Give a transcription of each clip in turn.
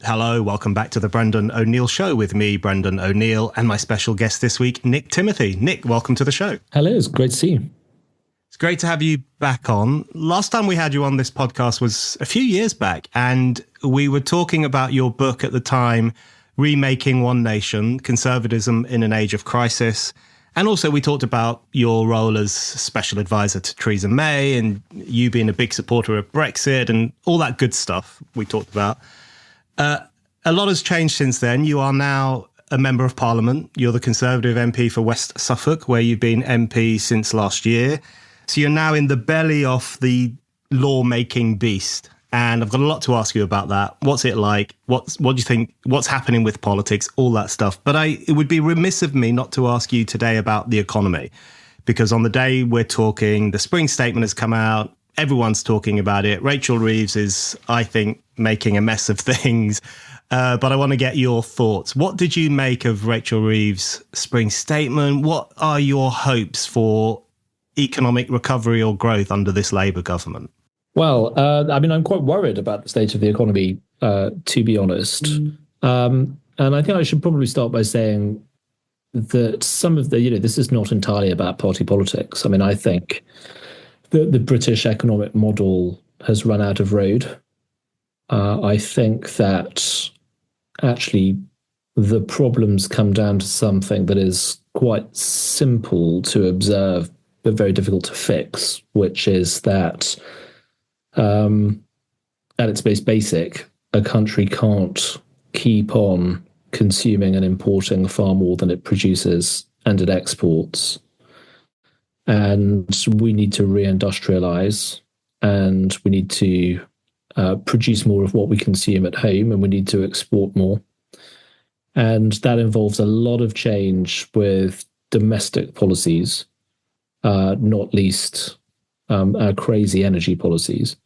Hello, welcome back to the Brendan O'Neill Show with me, Brendan O'Neill, and my special guest this week, Nick Timothy. Nick, welcome to the show. Hello, it's great to see you. It's great to have you back on. Last time we had you on this podcast was a few years back, and we were talking about your book at the time, Remaking One Nation, Conservatism in an Age of Crisis. And also we talked about your role as special advisor to Theresa May and you being a big supporter of Brexit and all that good stuff we talked about. A lot has changed since then. You are now a member of Parliament. You're the Conservative MP for West Suffolk, where you've been MP since last year. So you're now in the belly of the lawmaking beast. And I've got a lot to ask you about that. What's it like? What do you think? What's happening with politics? All that stuff. But it would be remiss of me not to ask you today about the economy, because on the day we're talking, the spring statement has come out. Everyone's talking about it. Rachel Reeves is, I think, making a mess of things. But I want to get your thoughts. What did you make of Rachel Reeves' spring statement? What are your hopes for economic recovery or growth under this Labour government? Well, I'm quite worried about the state of the economy, to be honest. And I think I should probably start by saying that some of this is not entirely about party politics. I think the British economic model has run out of road. I think that actually the problems come down to something that is quite simple to observe, but very difficult to fix, which is that at its most basic, a country can't keep on consuming and importing far more than it produces and it exports. And we need to reindustrialize, and we need to produce more of what we consume at home, and we need to export more. And that involves a lot of change with domestic policies, not least our crazy energy policies.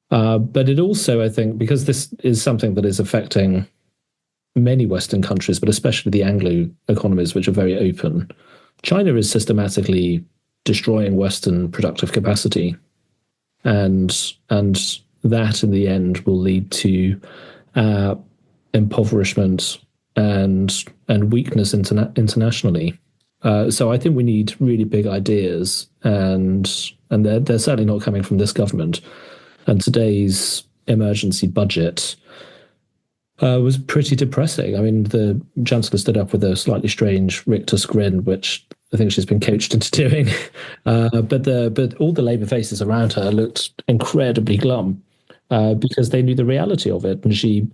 But it also, I think, because this is something that is affecting many Western countries, but especially the Anglo economies, which are very open, China is systematically destroying Western productive capacity. And that, in the end, will lead to impoverishment and weakness internationally. So I think we need really big ideas, and they're certainly not coming from this government. And today's emergency budget was pretty depressing. The Chancellor stood up with a slightly strange rictus grin, which I think she's been coached into doing. But all the Labour faces around her looked incredibly glum because they knew the reality of it. And she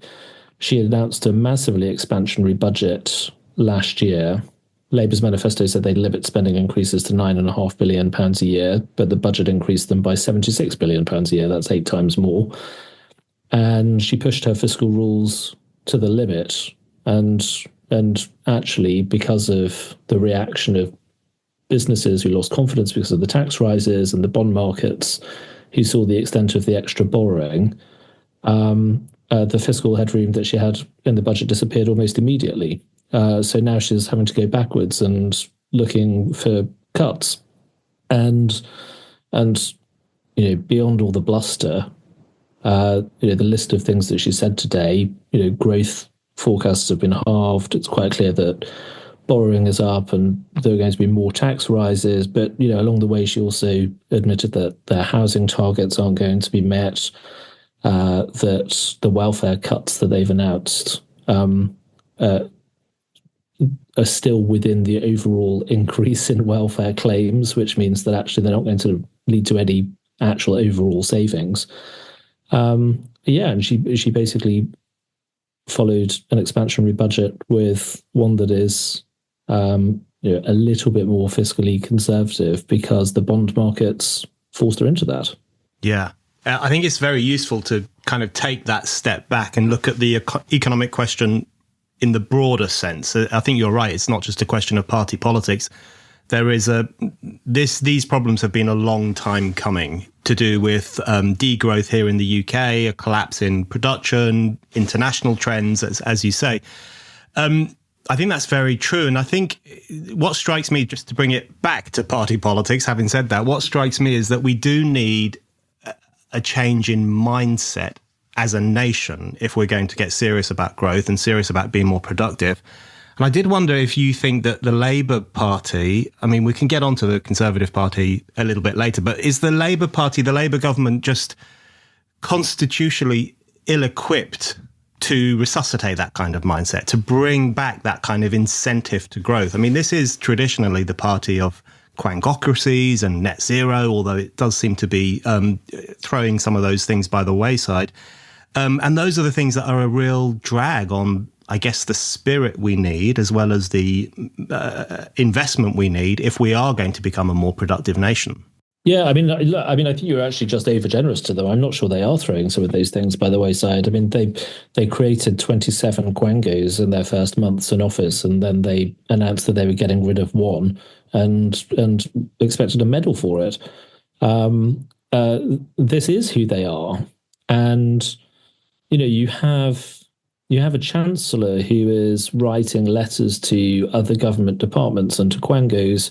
announced a massively expansionary budget last year. Labour's manifesto said they'd limit spending increases to £9.5 billion a year, but the budget increased them by £76 billion a year. That's 8 times more. And she pushed her fiscal rules to the limit. And actually, because of the reaction of businesses who lost confidence because of the tax rises and the bond markets, who saw the extent of the extra borrowing, the fiscal headroom that she had in the budget disappeared almost immediately. So now she's having to go backwards and looking for cuts. And beyond all the bluster, the list of things that she said today, growth forecasts have been halved. It's quite clear that borrowing is up and there are going to be more tax rises. But, along the way, she also admitted that their housing targets aren't going to be met, that the welfare cuts that they've announced are still within the overall increase in welfare claims, which means that actually they're not going to lead to any actual overall savings. And she basically followed an expansionary budget with one that is a little bit more fiscally conservative because the bond markets forced her into that. Yeah. I think it's very useful to kind of take that step back and look at the economic question in the broader sense. I think you're right. It's not just a question of party politics. There is these problems have been a long time coming, to do with degrowth here in the UK, a collapse in production, international trends, as you say. I think that's very true. And I think what strikes me, just to bring it back to party politics, having said that, what strikes me is that we do need a change in mindset as a nation if we're going to get serious about growth and serious about being more productive. And I did wonder if you think that the Labour Party, I mean, we can get onto the Conservative Party a little bit later, but is the Labour Party, the Labour government, just constitutionally ill-equipped to resuscitate that kind of mindset, to bring back that kind of incentive to growth? I mean, this is traditionally the party of quangocracies and net zero, although it does seem to be throwing some of those things by the wayside. And those are the things that are a real drag on, I guess, the spirit we need, as well as the investment we need if we are going to become a more productive nation. Yeah, I mean, I think you're actually just overgenerous to them. I'm not sure they are throwing some of those things by the wayside. I mean, they created 27 quangos in their first months in office, and then they announced that they were getting rid of one and expected a medal for it. This is who they are, and you have a chancellor who is writing letters to other government departments and to quangos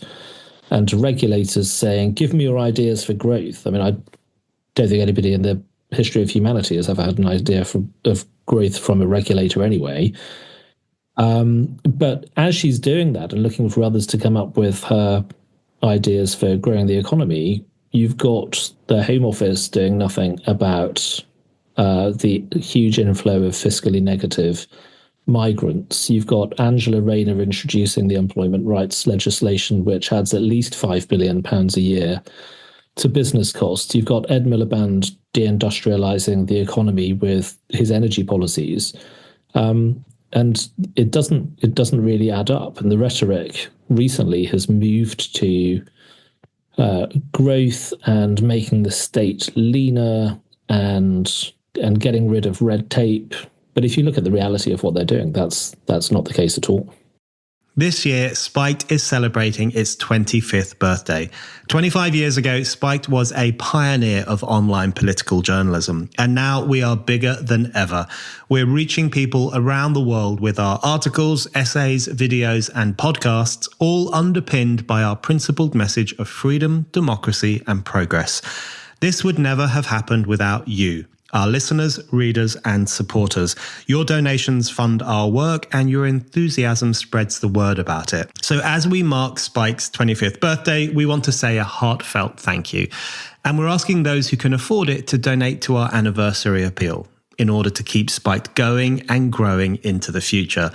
and to regulators saying, give me your ideas for growth. I mean, I don't think anybody in the history of humanity has ever had an idea of growth from a regulator anyway. But as she's doing that and looking for others to come up with her ideas for growing the economy, you've got the Home Office doing nothing about the huge inflow of fiscally negative migrants. You've got Angela Rayner introducing the employment rights legislation, which adds at least £5 billion a year to business costs. You've got Ed Miliband deindustrialising the economy with his energy policies, and it doesn't really add up. And the rhetoric recently has moved to growth and making the state leaner and getting rid of red tape. But if you look at the reality of what they're doing, that's not the case at all. This year, Spiked is celebrating its 25th birthday. 25 years ago, Spiked was a pioneer of online political journalism, and now we are bigger than ever. We're reaching people around the world with our articles, essays, videos, and podcasts, all underpinned by our principled message of freedom, democracy, and progress. This would never have happened without you, our listeners, readers, and supporters. Your donations fund our work, and your enthusiasm spreads the word about it. So as we mark Spike's 25th birthday, we want to say a heartfelt thank you. And we're asking those who can afford it to donate to our anniversary appeal in order to keep Spiked going and growing into the future.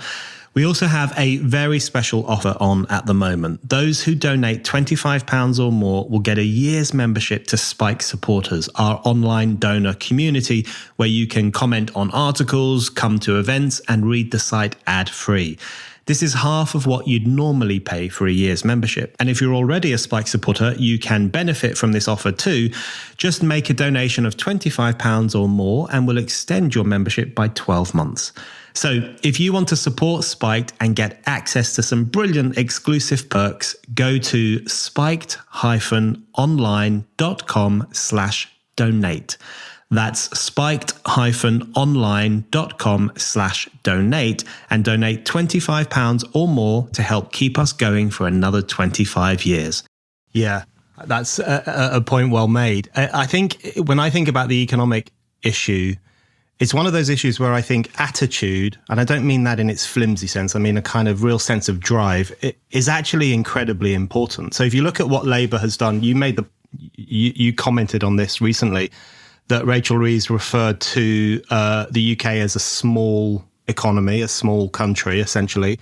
We also have a very special offer on at the moment. Those who donate £25 or more will get a year's membership to Spike Supporters, our online donor community where you can comment on articles, come to events, and read the site ad-free. This is half of what you'd normally pay for a year's membership. And if you're already a Spike supporter, you can benefit from this offer too. Just make a donation of £25 or more and we'll extend your membership by 12 months. So if you want to support Spiked and get access to some brilliant exclusive perks, go to spiked-online.com/donate. That's spiked-online.com/donate and donate £25 or more to help keep us going for another 25 years. Yeah, that's a point well made. I think when I think about the economic issue, it's one of those issues where I think attitude, and I don't mean that in its flimsy sense, I mean a kind of real sense of drive, it is actually incredibly important. So if you look at what Labour has done, you commented on this recently, that Rachel Reeves referred to the UK as a small economy, a small country, essentially.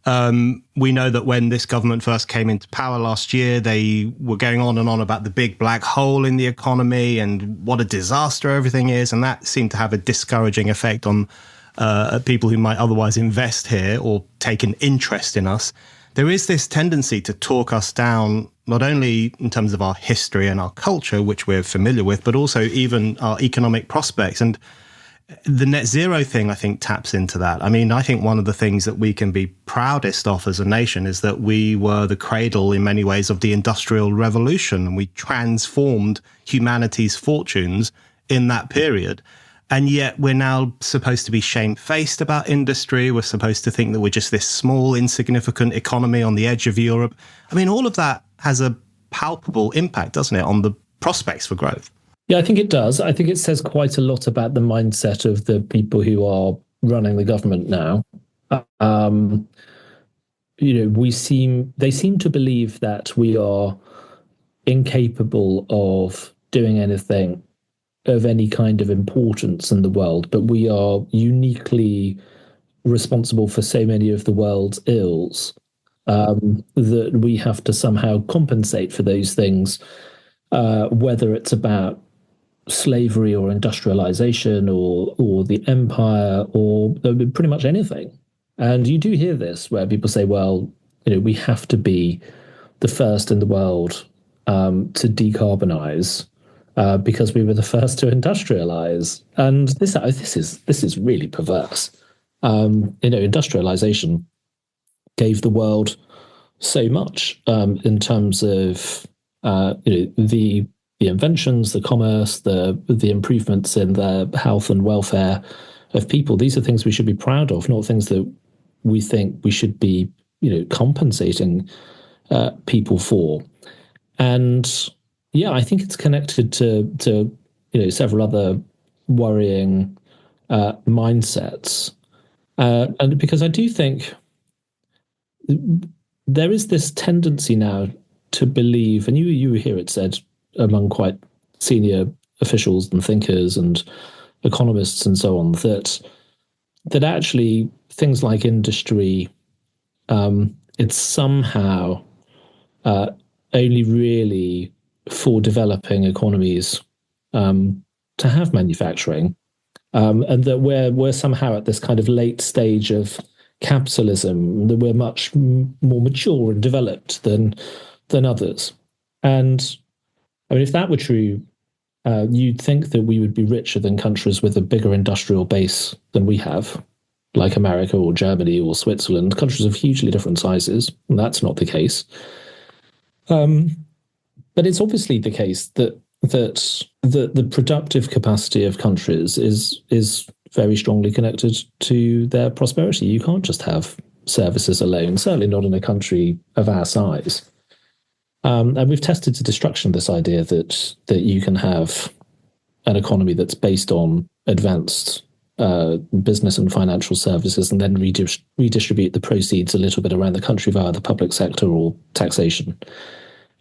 We know that when this government first came into power last year, they were going on and on about the big black hole in the economy and what a disaster everything is. And that seemed to have a discouraging effect on people who might otherwise invest here or take an interest in us. There is this tendency to talk us down, not only in terms of our history and our culture, which we're familiar with, but also even our economic prospects. And the net zero thing, I think, taps into that. I mean, I think one of the things that we can be proudest of as a nation is that we were the cradle in many ways of the Industrial Revolution, and we transformed humanity's fortunes in that period. And yet we're now supposed to be shamefaced about industry. We're supposed to think that we're just this small, insignificant economy on the edge of Europe. I mean, all of that has a palpable impact, doesn't it, on the prospects for growth? Yeah, I think it does. I think it says quite a lot about the mindset of the people who are running the government now. Um, they seem to believe that we are incapable of doing anything of any kind of importance in the world, but we are uniquely responsible for so many of the world's ills, that we have to somehow compensate for those things, whether it's about slavery or industrialization or the empire or pretty much anything. And you do hear this where people say, well, we have to be the first in the world to decarbonize because we were the first to industrialize. And this is really perverse. Industrialization gave the world so much in terms of the inventions, the commerce, the improvements in the health and welfare of people. These are things we should be proud of, not things that we think we should be, compensating people for. And yeah, I think it's connected to several other worrying mindsets, and because I do think there is this tendency now to believe, and you hear it said among quite senior officials and thinkers and economists and so on, that actually things like industry, it's somehow only really for developing economies to have manufacturing, and that we're somehow at this kind of late stage of capitalism, that we're much more mature and developed than others. And I mean, if that were true, you'd think that we would be richer than countries with a bigger industrial base than we have, like America or Germany or Switzerland, countries of hugely different sizes. And that's not the case. But it's obviously the case that the productive capacity of countries is very strongly connected to their prosperity. You can't just have services alone, certainly not in a country of our size. And we've tested to destruction this idea that you can have an economy that's based on advanced business and financial services and then redistribute the proceeds a little bit around the country via the public sector or taxation.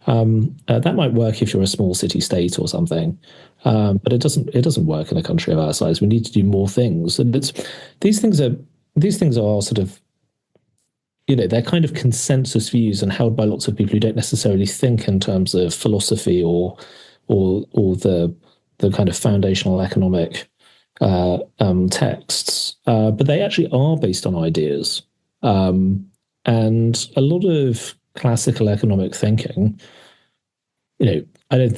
That might work if you're a small city state or something, but it doesn't work in a country of our size. We need to do more things, and these things are sort of, they're kind of consensus views and held by lots of people who don't necessarily think in terms of philosophy or the kind of foundational economic texts, but they actually are based on ideas, and a lot of classical economic thinking. I don't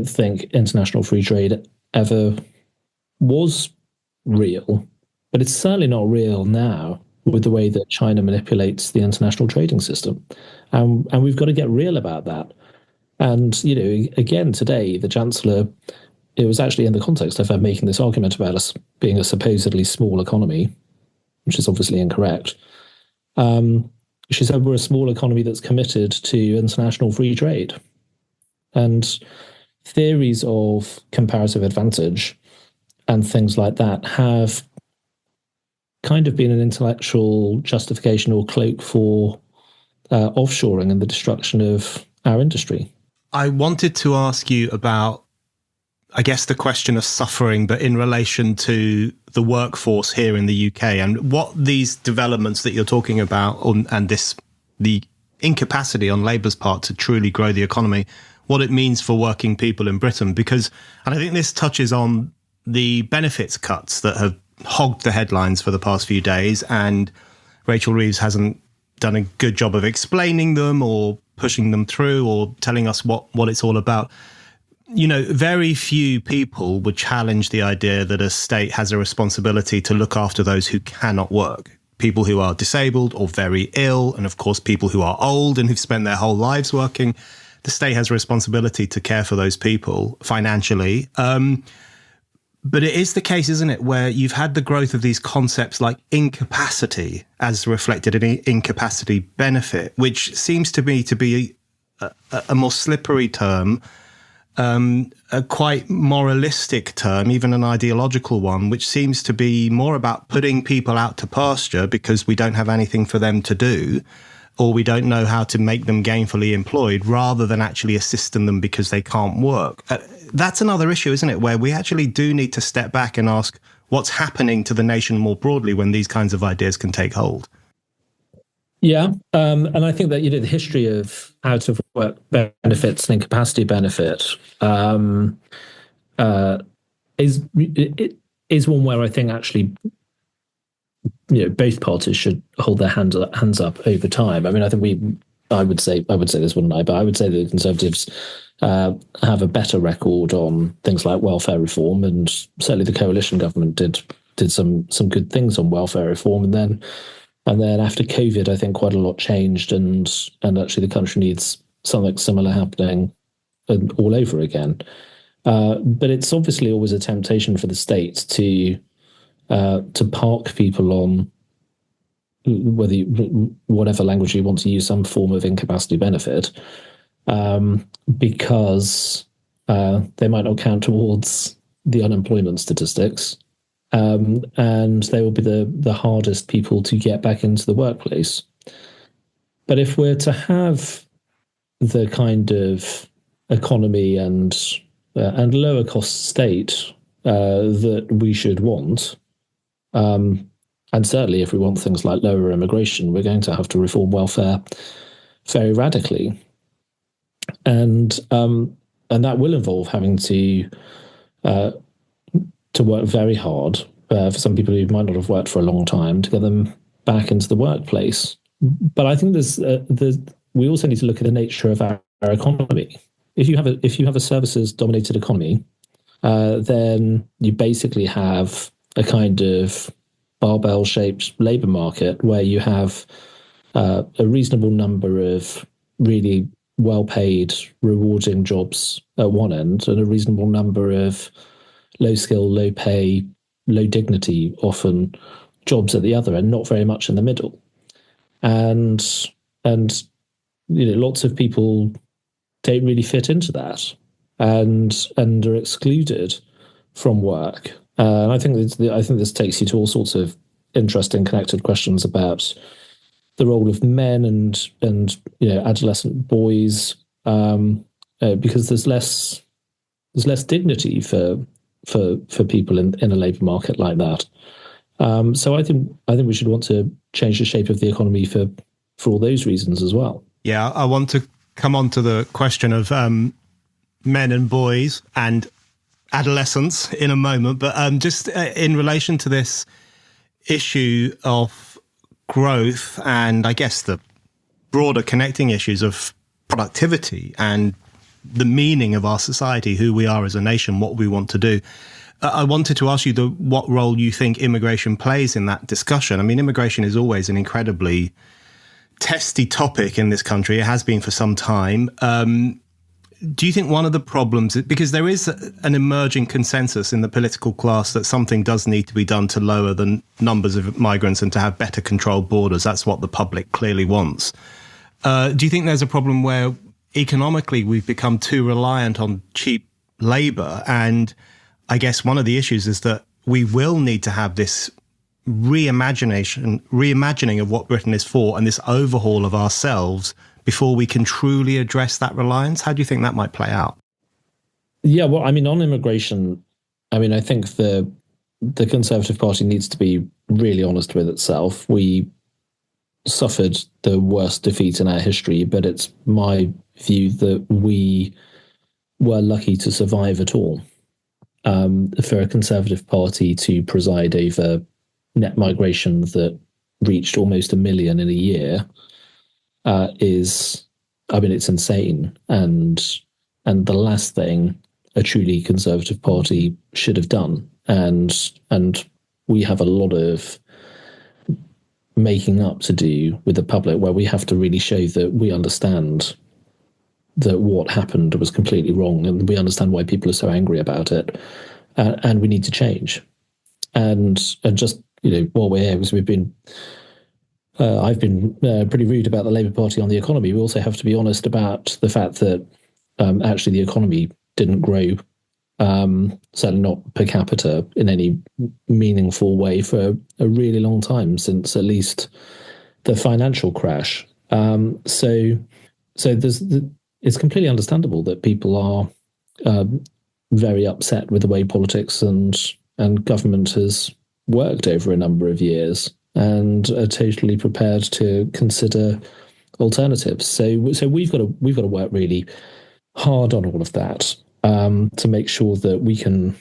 think international free trade ever was real, but it's certainly not real now with the way that China manipulates the international trading system, and we've got to get real about that. And again today, the Chancellor, it was actually in the context of her making this argument about us being a supposedly small economy, which is obviously incorrect. She said we're a small economy that's committed to international free trade. And theories of comparative advantage and things like that have kind of been an intellectual justification or cloak for offshoring and the destruction of our industry. I wanted to ask you about, I guess, the question of suffering, but in relation to the workforce here in the UK and what these developments that you're talking about and the incapacity on Labour's part to truly grow the economy, what it means for working people in Britain. Because, and I think this touches on the benefits cuts that have hogged the headlines for the past few days, and Rachel Reeves hasn't done a good job of explaining them or pushing them through or telling us what it's all about. Very few people would challenge the idea that a state has a responsibility to look after those who cannot work, people who are disabled or very ill, and of course, people who are old and who've spent their whole lives working. The state has a responsibility to care for those people financially. But it is the case, isn't it, where you've had the growth of these concepts like incapacity as reflected in incapacity benefit, which seems to me to be a more slippery term, a quite moralistic term, even an ideological one, which seems to be more about putting people out to pasture because we don't have anything for them to do, or we don't know how to make them gainfully employed, rather than actually assisting them because they can't work. That's another issue, isn't it, where we actually do need to step back and ask what's happening to the nation more broadly when these kinds of ideas can take hold. Yeah, and I think that the history of out of work benefits and incapacity benefit is one where I think actually both parties should hold their hands up over time. I mean, I would say this, wouldn't I? But I would say that the Conservatives have a better record on things like welfare reform, and certainly the coalition government did some good things on welfare reform, and then after COVID, I think quite a lot changed, and actually the country needs something similar happening all over again. But it's obviously always a temptation for the state to park people on whatever language you want to use, some form of incapacity benefit, because they might not count towards the unemployment statistics. And they will be the hardest people to get back into the workplace. But if we're to have the kind of economy and lower cost state that we should want, and certainly if we want things like lower immigration, we're going to have to reform welfare very radically, and that will involve having to work very hard for some people who might not have worked for a long time to get them back into the workplace. But I think we also need to look at the nature of our economy. If you have a services dominated economy, then you basically have a kind of barbell shaped labor market where you have a reasonable number of really well paid, rewarding jobs at one end, and a reasonable number of low skill, low pay, low dignity, often jobs at the other end, not very much in the middle. And lots of people don't really fit into that and are excluded from work. And I think this takes you to all sorts of interesting connected questions about the role of men and adolescent boys, because there's less dignity for people in a labour market like that. So I think we should want to change the shape of the economy for all those reasons as well. Yeah, I want to come on to the question of men and boys and adolescence in a moment, but just in relation to this issue of growth and I guess the broader connecting issues of productivity and the meaning of our society, who we are as a nation, what we want to do. I wanted to ask you what role you think immigration plays in that discussion. I mean, immigration is always an incredibly testy topic in this country. It has been for some time. Do you think one of the problems, because there is an emerging consensus in the political class that something does need to be done to lower the numbers of migrants and to have better controlled borders? That's what the public clearly wants. Do you think there's a problem where economically we've become too reliant on cheap labour? And I guess one of the issues is that we will need to have this reimagining of what Britain is for and this overhaul of ourselves before we can truly address that reliance. How do you think that might play out? Yeah, well, I mean, on immigration, I mean, I think the Conservative Party needs to be really honest with itself. We suffered the worst defeat in our history, but it's my view that we were lucky to survive at all. For a Conservative Party to preside over net migration that reached almost 1 million in a year it's insane. And the last thing a truly Conservative Party should have done. And we have a lot of making up to do with the public, where we have to really show that we understand that what happened was completely wrong, and we understand why people are so angry about it, and we need to change. And just while we're here, because I've been pretty rude about the Labour Party on the economy, we also have to be honest about the fact that actually the economy didn't grow, certainly not per capita in any meaningful way for a really long time, since at least the financial crash. So it's completely understandable that people are very upset with the way politics and government has worked over a number of years, and are totally prepared to consider alternatives. So we've got to work really hard on all of that, to make sure that we can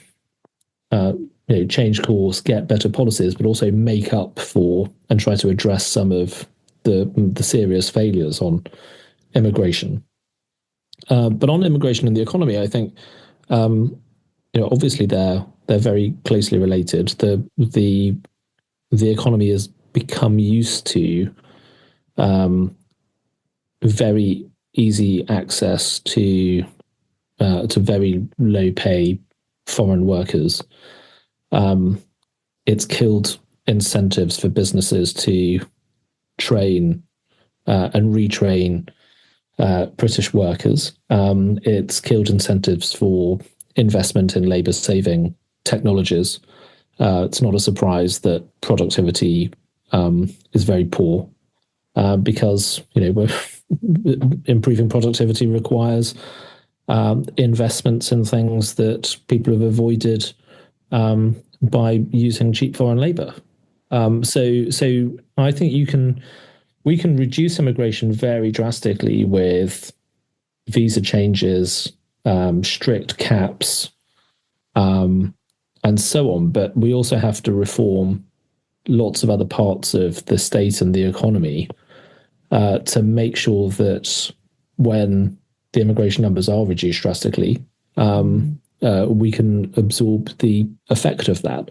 change course, get better policies, but also make up for and try to address some of the serious failures on immigration. But on immigration and the economy, I think obviously they're very closely related. The economy has become used to very easy access to very low pay foreign workers. It's killed incentives for businesses to train and retrain British workers. It's killed incentives for investment in labour saving technologies. It's not a surprise that productivity is very poor, because improving productivity requires investments in things that people have avoided by using cheap foreign labour. So I think we can reduce immigration very drastically with visa changes, strict caps, and so on. But we also have to reform lots of other parts of the state and the economy to make sure that when the immigration numbers are reduced drastically, we can absorb the effect of that.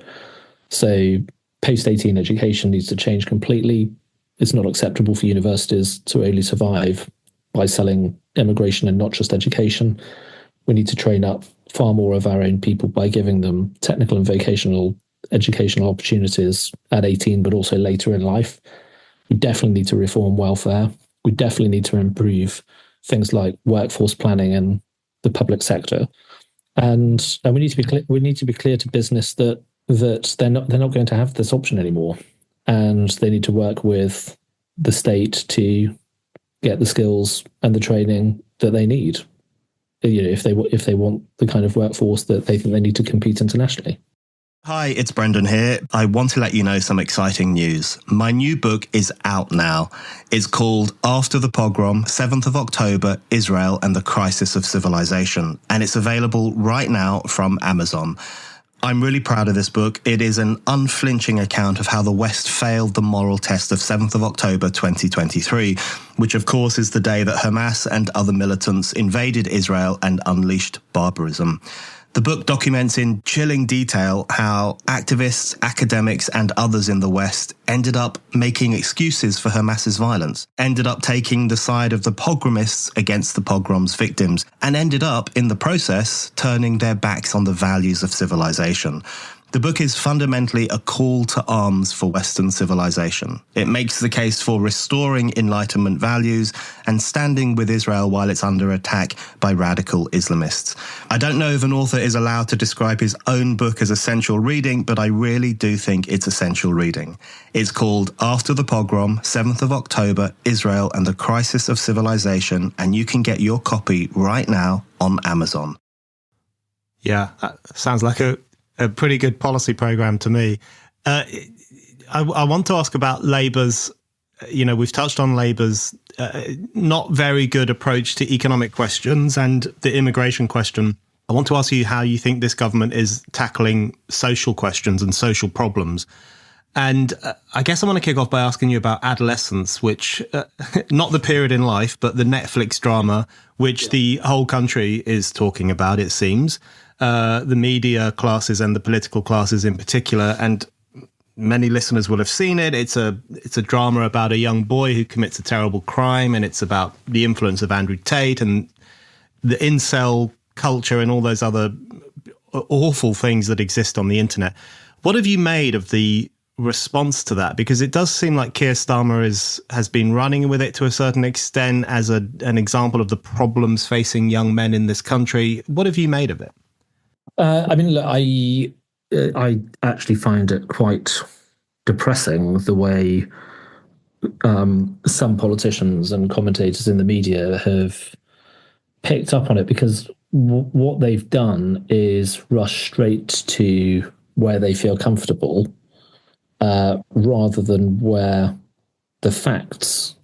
So post-18 education needs to change completely. It's not acceptable for universities to only survive by selling immigration and not just education. We need to train up far more of our own people by giving them technical and vocational educational opportunities at 18, but also later in life. We definitely need to reform welfare. We definitely need to improve things like workforce planning in the public sector. And we need to be clear, to business that they're not going to have this option anymore, and they need to work with the state to get the skills and the training that they need, if they want the kind of workforce that they think they need to compete internationally. Hi, it's Brendan here. I want to let you know some exciting news. My new book is out now. It's called After the Pogrom, 7th of October, Israel and the Crisis of Civilization, and it's available right now from Amazon. I'm really proud of this book. It is an unflinching account of how the West failed the moral test of 7th of October 2023, which of course is the day that Hamas and other militants invaded Israel and unleashed barbarism. The book documents in chilling detail how activists, academics, and others in the West ended up making excuses for Hamas's violence, ended up taking the side of the pogromists against the pogrom's victims, and ended up, in the process, turning their backs on the values of civilization. The book is fundamentally a call to arms for Western civilization. It makes the case for restoring Enlightenment values and standing with Israel while it's under attack by radical Islamists. I don't know if an author is allowed to describe his own book as essential reading, but I really do think it's essential reading. It's called After the Pogrom, 7th of October, Israel and the Crisis of Civilization, and you can get your copy right now on Amazon. Yeah, that sounds like a pretty good policy program to me. I want to ask about Labour's, we've touched on Labour's not very good approach to economic questions and the immigration question. I want to ask you how you think this government is tackling social questions and social problems. And I guess I want to kick off by asking you about adolescence, which, not the period in life, but the Netflix drama, which the whole country is talking about, it seems. The media classes and the political classes in particular, and many listeners will have seen it. It's a drama about a young boy who commits a terrible crime, and it's about the influence of Andrew Tate and the incel culture and all those other awful things that exist on the internet. What have you made of the response to that? Because it does seem like Keir Starmer has been running with it to a certain extent as an example of the problems facing young men in this country. What have you made of it? I mean, look, I actually find it quite depressing the way some politicians and commentators in the media have picked up on it, because what they've done is rush straight to where they feel comfortable, rather than where the facts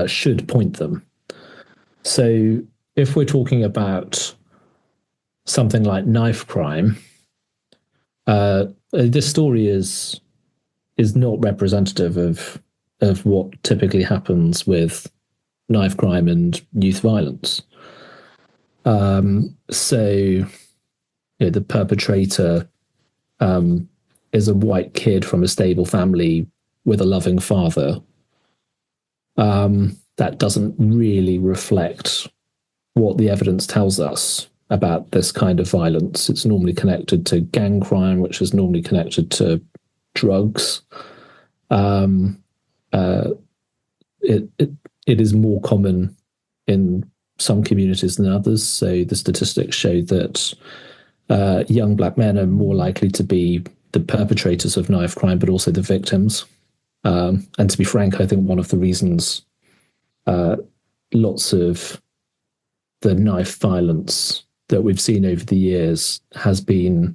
should point them. So if we're talking about something like knife crime, this story is not representative of what typically happens with knife crime and youth violence. So the perpetrator is a white kid from a stable family with a loving father. That doesn't really reflect what the evidence tells us about this kind of violence. It's normally connected to gang crime, which is normally connected to drugs. It is more common in some communities than others. So the statistics show that young black men are more likely to be the perpetrators of knife crime, but also the victims. And to be frank, I think one of the reasons lots of the knife violence that we've seen over the years has been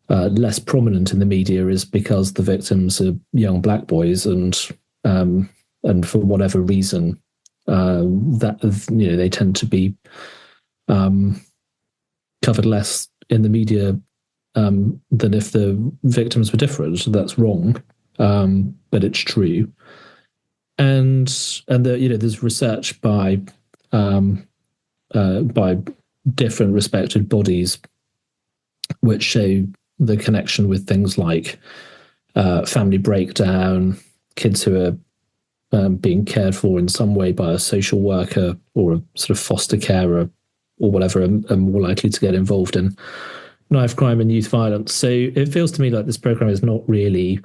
less prominent in the media is because the victims are young black boys, and for whatever reason, that they tend to be covered less in the media than if the victims were different. That's wrong, but it's true. And there's research by different respected bodies which show the connection with things like family breakdown, kids who are being cared for in some way by a social worker or a sort of foster carer or whatever, are more likely to get involved in knife crime and youth violence. So it feels to me like this program is not really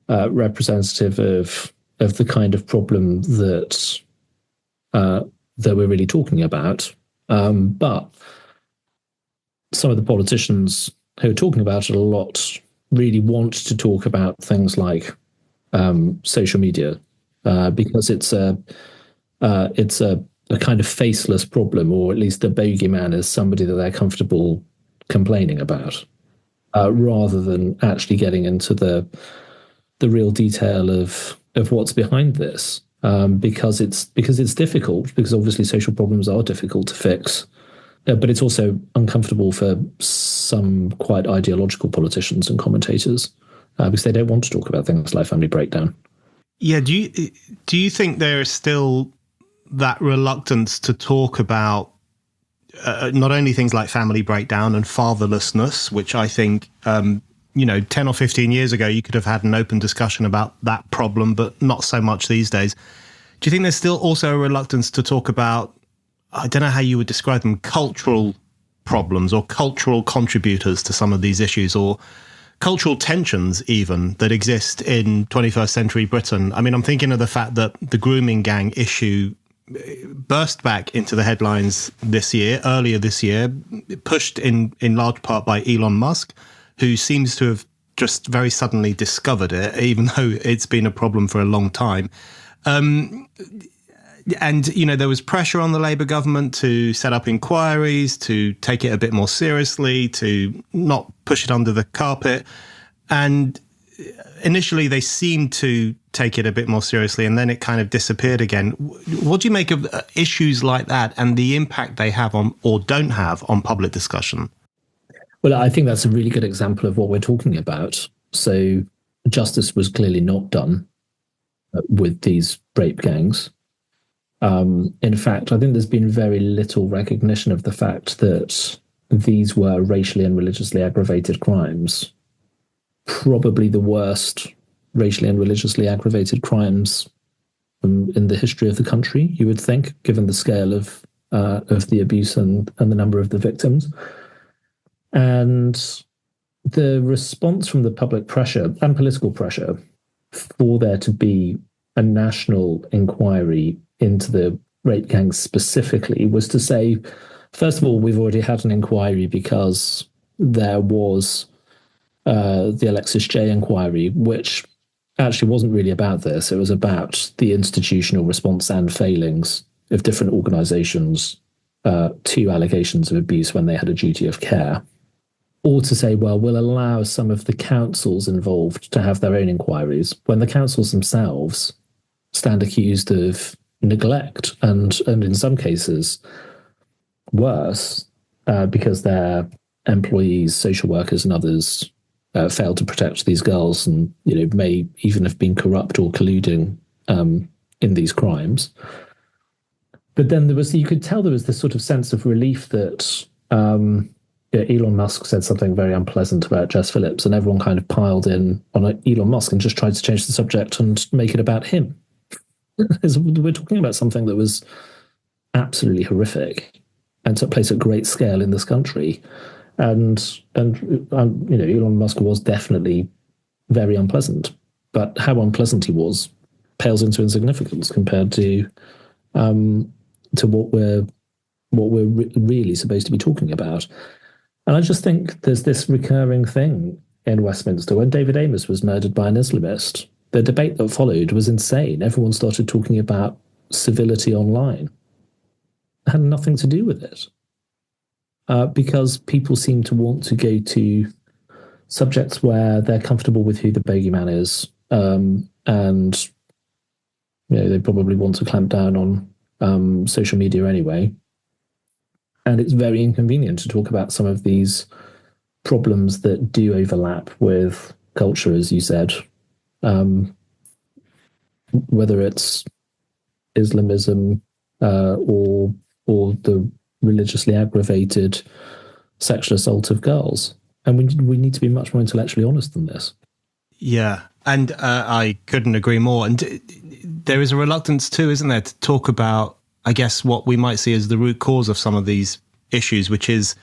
representative of the kind of problem that we're really talking about. But some of the politicians who are talking about it a lot really want to talk about things like social media, because it's a kind of faceless problem, or at least the bogeyman is somebody that they're comfortable complaining about, rather than actually getting into the real detail of what's behind this. Because it's difficult, because obviously social problems are difficult to fix, but it's also uncomfortable for some quite ideological politicians and commentators, because they don't want to talk about things like family breakdown. Yeah, do you think there is still that reluctance to talk about not only things like family breakdown and fatherlessness, which I think 10 or 15 years ago, you could have had an open discussion about that problem, but not so much these days. Do you think there's still also a reluctance to talk about, I don't know how you would describe them, cultural problems or cultural contributors to some of these issues, or cultural tensions even that exist in 21st century Britain? I mean, I'm thinking of the fact that the grooming gang issue burst back into the headlines earlier this year, pushed in large part by Elon Musk, who seems to have just very suddenly discovered it, even though it's been a problem for a long time. And, there was pressure on the Labour government to set up inquiries, to take it a bit more seriously, to not push it under the carpet. And initially they seemed to take it a bit more seriously, and then it kind of disappeared again. What do you make of issues like that and the impact they have on, or don't have, on public discussion? Well, I think that's a really good example of what we're talking about. So justice was clearly not done with these rape gangs. In fact, I think there's been very little recognition of the fact that these were racially and religiously aggravated crimes. Probably the worst racially and religiously aggravated crimes in the history of the country, you would think, given the scale of the abuse and the number of the victims. And the response from the public pressure and political pressure for there to be a national inquiry into the rape gangs specifically was to say, first of all, we've already had an inquiry because there was the Alexis J inquiry, which actually wasn't really about this. It was about the institutional response and failings of different organizations to allegations of abuse when they had a duty of care. Or to say, well, we'll allow some of the councils involved to have their own inquiries when the councils themselves stand accused of neglect and in some cases worse, because their employees, social workers and others failed to protect these girls and may even have been corrupt or colluding in these crimes. But then you could tell there was this sort of sense of relief that Elon Musk said something very unpleasant about Jess Phillips, and everyone kind of piled in on Elon Musk and just tried to change the subject and make it about him. We're talking about something that was absolutely horrific and took place at great scale in this country. And Elon Musk was definitely very unpleasant, but how unpleasant he was pales into insignificance compared to what we're really supposed to be talking about. And I just think there's this recurring thing in Westminster. When David Amess was murdered by an Islamist, the debate that followed was insane. Everyone started talking about civility online. It had nothing to do with it. Because people seem to want to go to subjects where they're comfortable with who the bogeyman is, and they probably want to clamp down on social media anyway. And it's very inconvenient to talk about some of these problems that do overlap with culture, as you said, whether it's Islamism or the religiously aggravated sexual assault of girls. And we need to be much more intellectually honest than this. Yeah, and I couldn't agree more. And there is a reluctance too, isn't there, to talk about, I guess, what we might see as the root cause of some of these issues, which is,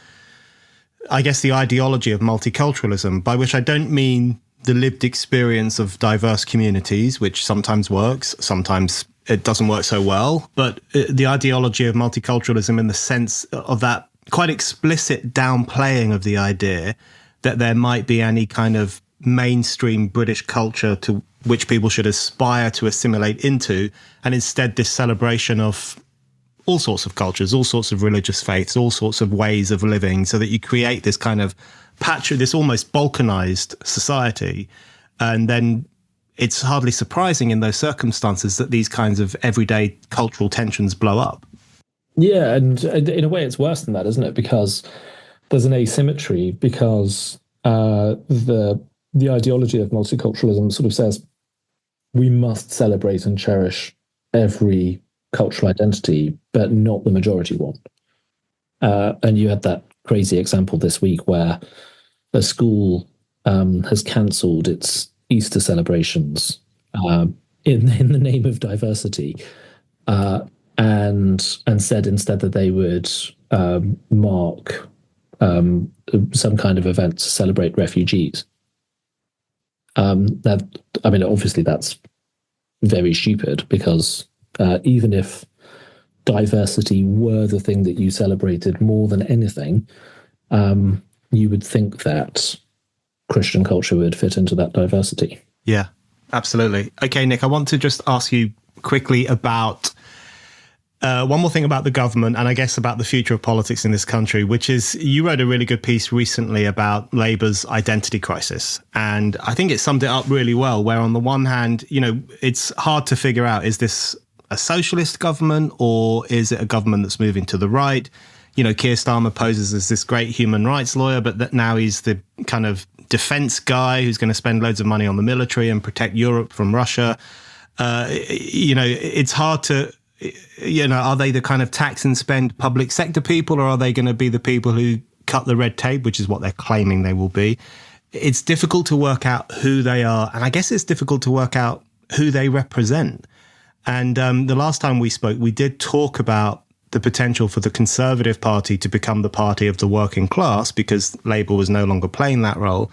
I guess, the ideology of multiculturalism, by which I don't mean the lived experience of diverse communities, which sometimes works, sometimes it doesn't work so well, but the ideology of multiculturalism in the sense of that quite explicit downplaying of the idea that there might be any kind of mainstream British culture to which people should aspire to assimilate into, and instead this celebration of all sorts of cultures, all sorts of religious faiths, all sorts of ways of living, so that you create this kind of this almost balkanized society. And then it's hardly surprising in those circumstances that these kinds of everyday cultural tensions blow up. Yeah, and in a way it's worse than that, isn't it? Because there's an asymmetry, because the ideology of multiculturalism sort of says we must celebrate and cherish every cultural identity, but not the majority one. And you had that crazy example this week where a school has cancelled its Easter celebrations in the name of diversity, and said instead that they would mark some kind of event to celebrate refugees. Obviously that's very stupid, because even if diversity were the thing that you celebrated more than anything, you would think that Christian culture would fit into that diversity. Yeah, absolutely. Okay, Nick, I want to just ask you quickly about one more thing about the government, and I guess about the future of politics in this country, which is, you wrote a really good piece recently about Labour's identity crisis. And I think it summed it up really well, where on the one hand, it's hard to figure out, is this a socialist government or is it a government that's moving to the right? Keir Starmer poses as this great human rights lawyer, but that now he's the kind of defense guy who's going to spend loads of money on the military and protect Europe from Russia. It's hard to, are they the kind of tax and spend public sector people, or are they going to be the people who cut the red tape, which is what they're claiming they will be? It's difficult to work out who they are. And I guess it's difficult to work out who they represent. And the last time we spoke, we did talk about the potential for the Conservative Party to become the party of the working class because Labour was no longer playing that role.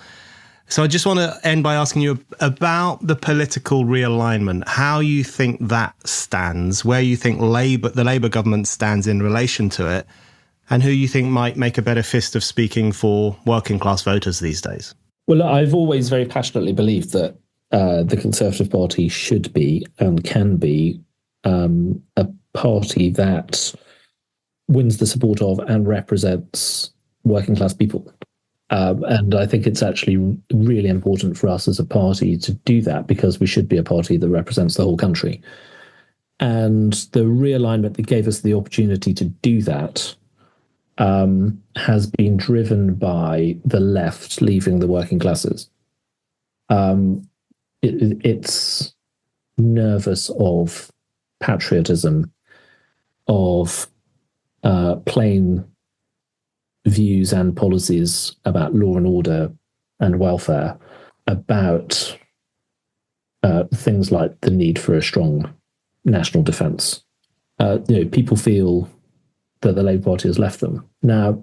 So I just want to end by asking you about the political realignment, how you think that stands, where you think the Labour government stands in relation to it, and who you think might make a better fist of speaking for working class voters these days. Well, I've always very passionately believed that the Conservative Party should be and can be a party that wins the support of and represents working class people. And I think it's actually really important for us as a party to do that because we should be a party that represents the whole country. And the realignment that gave us the opportunity to do that has been driven by the left leaving the working classes. It's nervous of patriotism, of plain views and policies about law and order and welfare, about things like the need for a strong national defence. People feel that the Labour Party has left them. Now,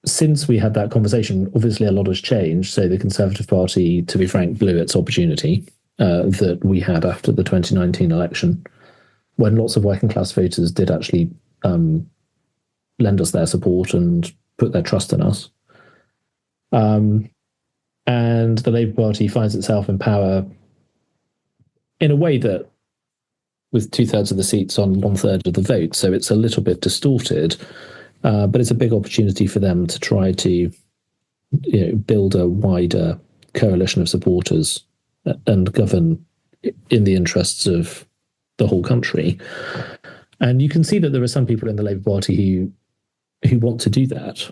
since we had that conversation, obviously a lot has changed. So the Conservative Party, to be frank, blew its opportunity that we had after the 2019 election, when lots of working class voters did actually lend us their support and put their trust in us. And the Labour Party finds itself in power in a way that with 2/3 of the seats on 1/3 of the vote. So it's a little bit distorted, but it's a big opportunity for them to try to build a wider coalition of supporters and govern in the interests of the whole country. And you can see that there are some people in the Labour Party who want to do that.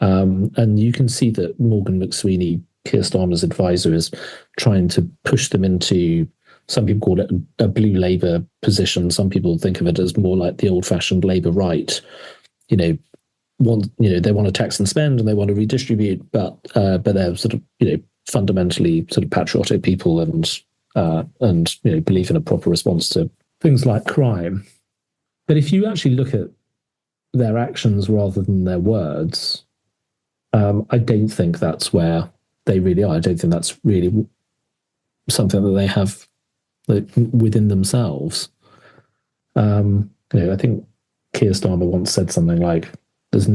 And you can see that Morgan McSweeney, Keir Starmer's advisor, is trying to push them into, some people call it a blue Labour position. Some people think of it as more like the old-fashioned Labour right. They want to tax and spend and they want to redistribute, but they're sort of fundamentally sort of patriotic people and believe in a proper response to things like crime. But if you actually look at their actions rather than their words, I don't think that's where they really are. I don't think that's really something that they have within themselves. I think Keir Starmer once said something like, there's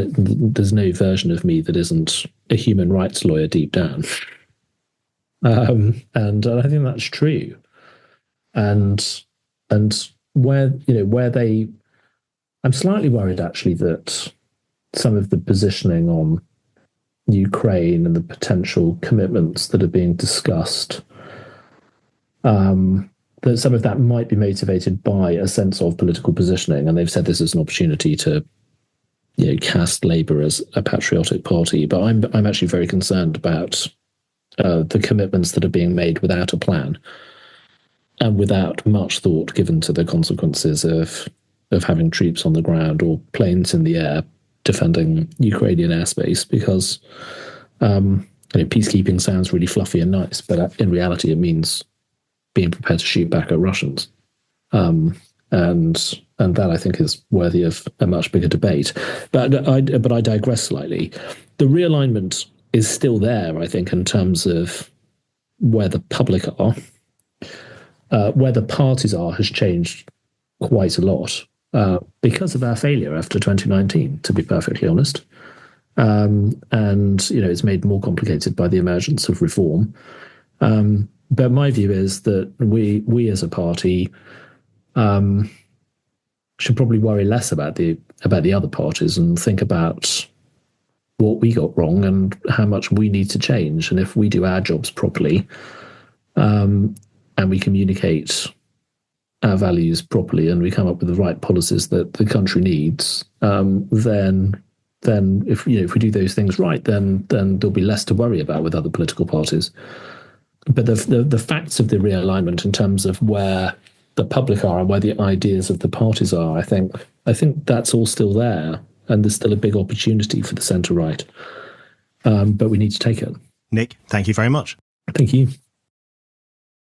no version of me that isn't a human rights lawyer deep down. And I think that's true. And where they, I'm slightly worried actually that some of the positioning on Ukraine and the potential commitments that are being discussed, that some of that might be motivated by a sense of political positioning. And they've said this is an opportunity to cast Labour as a patriotic party. But I'm actually very concerned about the commitments that are being made without a plan and without much thought given to the consequences of having troops on the ground or planes in the air defending Ukrainian airspace, because peacekeeping sounds really fluffy and nice, but in reality it means being prepared to shoot back at Russians. And that I think is worthy of a much bigger debate. But I digress slightly. The realignment is still there, I think, in terms of where the public are. Where the parties are has changed quite a lot because of our failure after 2019, to be perfectly honest. And it's made more complicated by the emergence of reform. But my view is that we as a party should probably worry less about the other parties and think about what we got wrong and how much we need to change. And if we do our jobs properly, and we communicate our values properly, and we come up with the right policies that the country needs, then if we do those things right, then there'll be less to worry about with other political parties. But the facts of the realignment in terms of where the public are and where the ideas of the parties are, I think that's all still there, and there's still a big opportunity for the centre right. But we need to take it. Nick, thank you very much. Thank you.